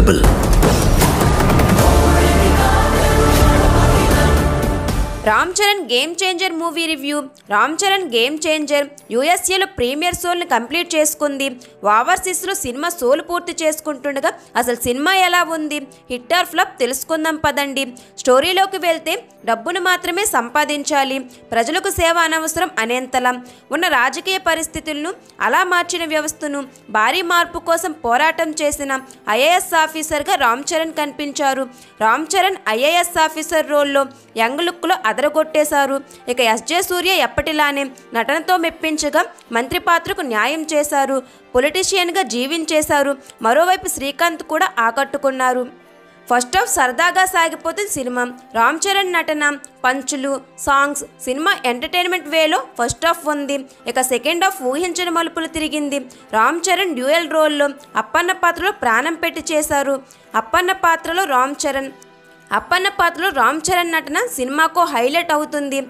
available. Ram Charan game changer movie review. Ram Charan game changer యూఎస్ఏలో premiere షోల్ని complete చేసుకుంది. ఓవర్సీస్లో సినిమా షోలు పూర్తి చేసుకుంటుండగా అసలు సినిమా ఎలా ఉంది, హిట్ ఆర్ ఫ్లాప్ తెలుసుకుందాం పదండి. స్టోరీలోకి వెళ్తే డబ్బును మాత్రమే సంపాదించాలి, ప్రజలకు సేవ అనవసరం అనేంతలా ఉన్న రాజకీయ పరిస్థితులను అలా మార్చిన వ్యవస్థను భారీ మార్పు కోసం పోరాటం చేసిన ఐఏఎస్ ఆఫీసర్గా రామ్ చరణ్ కనిపించారు. రామ్ చరణ్ ఐఏఎస్ ఆఫీసర్ రోల్లో యంగ్ లుక్లో అదరగొట్టేశారు. ఇక ఎస్జే సూర్య ఎప్పటిలానే నటనతో మెప్పించగా మంత్రి పాత్రకు న్యాయం చేశారు, పొలిటీషియన్గా జీవించేశారు. మరోవైపు శ్రీకాంత్ కూడా ఆకట్టుకున్నారు. ఫస్ట్ హాఫ్ సరదాగా సాగిపోతుంది సినిమా. రామ్ చరణ్ నటన, పంచులు, సాంగ్స్, సినిమా ఎంటర్టైన్మెంట్ వేలో ఫస్ట్ హాఫ్ ఉంది. ఇక సెకండ్ హాఫ్ ఊహించని మలుపులు తిరిగింది. రామ్ చరణ్ డ్యూయల్ రోల్లో అప్పన్న పాత్రలో ప్రాణం పెట్టి చేశారు. అప్పన్న పాత్రలో రామ్ చరణ్ నటన సినిమాకు హైలైట్ అవుతుంది.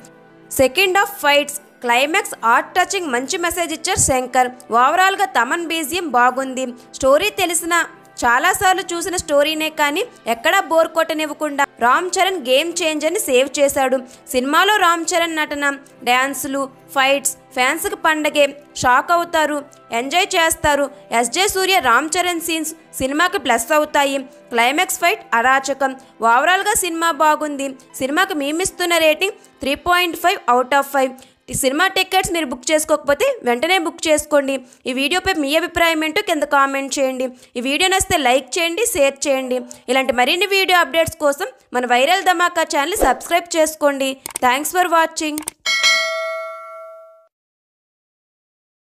Second half fights, climax, art touching మంచి మెసేజ్ ఇచ్చారు శంకర్. ఓవరాల్గా తమన్ బీజియం బాగుంది. స్టోరీ తెలిసిన చాలాసార్లు చూసిన స్టోరీనే కానీ ఎక్కడా బోర్ కొట్టనివ్వకుండా రామ్ చరణ్ గేమ్ చేంజర్ని సేవ్ చేశాడు. సినిమాలో రామ్ చరణ్ నటన, డ్యాన్సులు, ఫైట్స్ ఫ్యాన్స్కి పండగే, షాక్ అవుతారు, ఎంజాయ్ చేస్తారు. ఎస్జే సూర్య రామ్ చరణ్ సీన్స్ సినిమాకి ప్లస్ అవుతాయి. క్లైమాక్స్ ఫైట్ అరాచకం. ఓవరాల్గా సినిమా బాగుంది. సినిమాకి మేమిస్తున్న రేటింగ్ 3.5 అవుట్ ఆఫ్ 5. ఈ సినిమా టికెట్స్ మీరు బుక్ చేసుకోకపోతే వెంటనే బుక్ చేసుకోండి. ఈ వీడియోపై మీ అభిప్రాయం ఏంటో కింద కామెంట్ చేయండి. ఈ వీడియో నచ్చితే లైక్ చేయండి, షేర్ చేయండి. ఇలాంటి మరిన్ని వీడియో అప్డేట్స్ కోసం మన వైరల్ ధమాకా ఛానల్ సబ్స్క్రైబ్ చేసుకోండి. Thanks for watching.